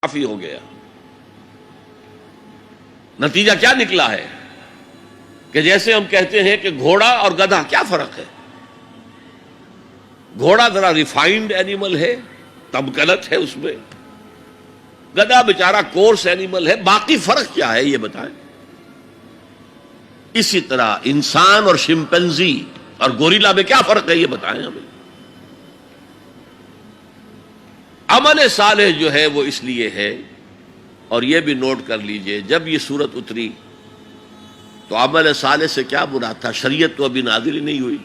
کافی ہو گیا۔ نتیجہ کیا نکلا ہے کہ جیسے ہم کہتے ہیں کہ گھوڑا اور گدھا کیا فرق ہے؟ گھوڑا ذرا ریفائنڈ اینیمل ہے، تمکنت ہے اس میں، گدھا بیچارہ کورس اینیمل ہے، باقی فرق کیا ہے یہ بتائیں؟ اسی طرح انسان اور شمپینزی اور گوریلا میں کیا فرق ہے یہ بتائیں ہمیں؟ عمل صالح جو ہے وہ اس لیے ہے، اور یہ بھی نوٹ کر لیجئے، جب یہ سورت اتری تو عمل صالح سے کیا مراد تھا؟ شریعت تو ابھی نازل ہی نہیں ہوئی،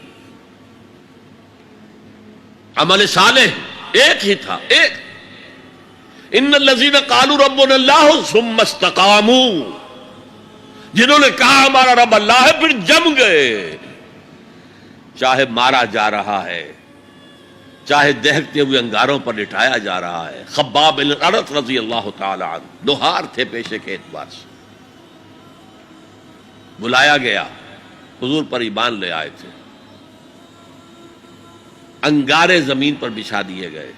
عمل صالح ایک ہی تھا، ایک ان الذین قالوا ربنا اللہ ثم استقاموا، جنہوں نے کہا ہمارا رب اللہ ہے پھر جم گئے، چاہے مارا جا رہا ہے، چاہے دہکتے ہوئے انگاروں پر لٹایا جا رہا ہے۔ خباب بن الارت رضی اللہ تعالی عنہ لوہار تھے پیشے کے اعتبار سے، بلایا گیا، حضور پر ایمان لے آئے تھے، انگارے زمین پر بچھا دیے گئے،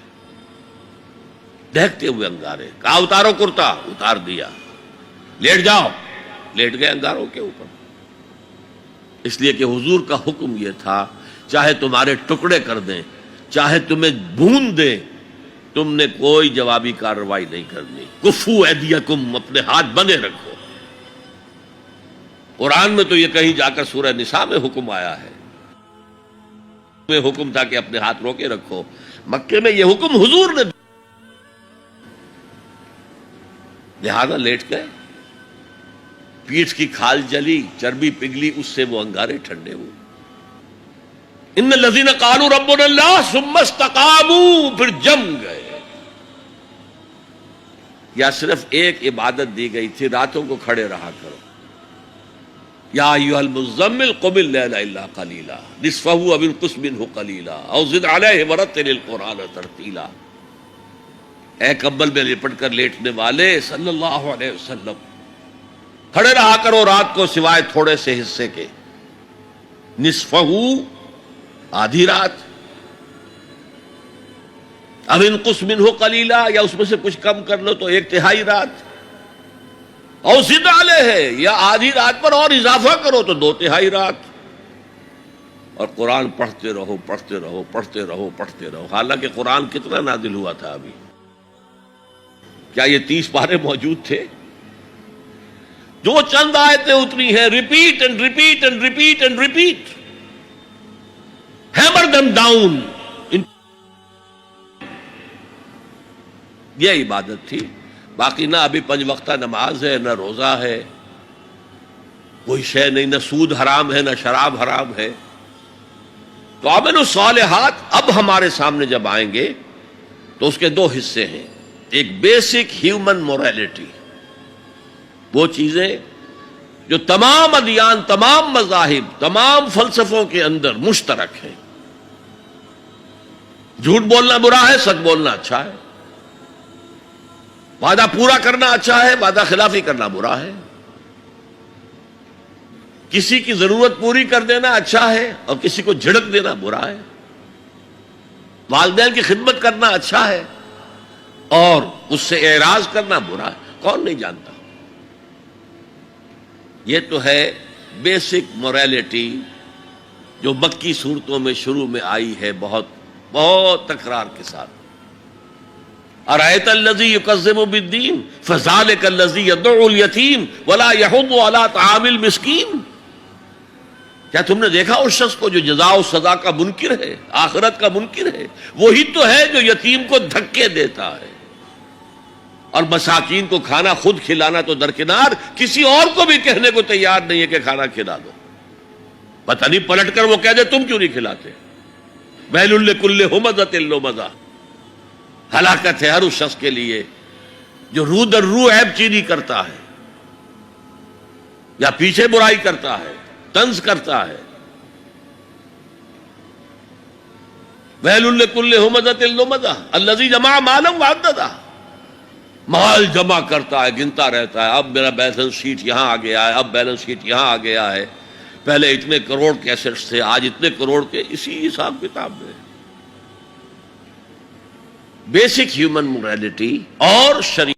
دہکتے ہوئے انگارے، کہا اتارو کرتا، اتار دیا، لیٹ جاؤ، لیٹ گئے انگاروں کے اوپر، اس لیے کہ حضور کا حکم یہ تھا چاہے تمہارے ٹکڑے کر دیں، چاہے تمہیں بھون دیں، تم نے کوئی جوابی کارروائی نہیں کرنی، کفو ایدیکم، اپنے ہاتھ بندے رکھو۔ قرآن میں تو یہ کہیں جا کر سورہ نساء میں حکم آیا ہے، میں حکم تھا کہ اپنے ہاتھ روکے رکھو، مکے میں یہ حکم حضور نے، لہذا لیٹ گئے، پیٹھ کی کھال جلی، چربی پگھلی، اس سے وہ انگارے ٹھنڈے ہوئے۔ ان الذین قالوا ربنا اللہ ثم استقاموا، پھر جم گئے۔ یا صرف ایک عبادت دی گئی تھی، راتوں کو کھڑے رہا کرو، یا ایھا المزمل قم اللیل الا قلیلا نصفہ او انقص منہ قلیلا او زد علیہ ورتل القرآن ترتیلا۔ اے کمبل میں لپٹ کر لیٹنے والے صلی اللہ علیہ وسلم، کھڑے رہا کرو رات کو سوائے تھوڑے سے حصے کے، نصفہ آدھی رات، اب انقص منہ قلیلا، یا اس میں سے کچھ کم کر لو تو ایک تہائی رات، اور زد علیہ ہے، یا آدھی رات پر اور اضافہ کرو تو دو تہائی رات، اور قرآن پڑھتے رہو پڑھتے رہو پڑھتے رہو پڑھتے رہو۔ حالانکہ قرآن کتنا نازل ہوا تھا ابھی؟ کیا یہ 30 پارے موجود تھے؟ جو چند آیتیں اتری ہیں، repeat and repeat and repeat and repeat, hammer دم ڈاؤن، یہ عبادت تھی۔ باقی نہ ابھی 5 وقتہ نماز ہے، نہ روزہ ہے، کوئی شے نہیں، نہ سود حرام ہے، نہ شراب حرام ہے۔ تو عمل الصالحات اب ہمارے سامنے جب آئیں گے تو اس کے 2 حصے ہیں، ایک بیسک ہیومن موریلٹی، وہ چیزیں جو تمام ادیان، تمام مذاہب، تمام فلسفوں کے اندر مشترک ہیں۔ جھوٹ بولنا برا ہے، سچ بولنا اچھا ہے، وعدہ پورا کرنا اچھا ہے، وعدہ خلافی کرنا برا ہے، کسی کی ضرورت پوری کر دینا اچھا ہے اور کسی کو جھڑک دینا برا ہے، والدین کی خدمت کرنا اچھا ہے اور اس سے اعراض کرنا برا ہے۔ کون نہیں جانتا؟ یہ تو ہے بیسک موریلٹی جو مکی صورتوں میں شروع میں آئی ہے، بہت بہت تکرار کے ساتھ۔ ارأیت الذی یکذب بالدین فذلک الذی یدعو الیتیم ولا یحض علی طعام المسکین۔ کیا تم نے دیکھا اس شخص کو جو جزا و سزا کا منکر ہے، آخرت کا منکر ہے؟ وہی تو ہے جو یتیم کو دھکے دیتا ہے، اور مساکین کو کھانا خود کھلانا تو درکنار، کسی اور کو بھی کہنے کو تیار نہیں ہے کہ کھانا کھلا دو۔ پتہ نہیں پلٹ کر وہ کہہ دے تم کیوں نہیں کھلاتے۔ ویل لکل ہمزۃ لمزہ، ہلاکت ہے ہر اس شخص کے لیے جو رو در رو عیب چینی کرتا ہے، یا پیچھے برائی کرتا ہے، طنز کرتا ہے۔ ویل لکل ہمزۃ لمزہ الذی جمع مالا وعددہ، مال جمع کرتا ہے، گنتا رہتا ہے، اب میرا بیلنس شیٹ یہاں آ گیا ہے، اب بیلنس شیٹ یہاں آ گیا ہے، پہلے اتنے کروڑ کے ایسٹس تھے، آج اتنے کروڑ کے، اسی حساب کتاب میں۔ بیسک ہیومن موریلٹی اور شریعت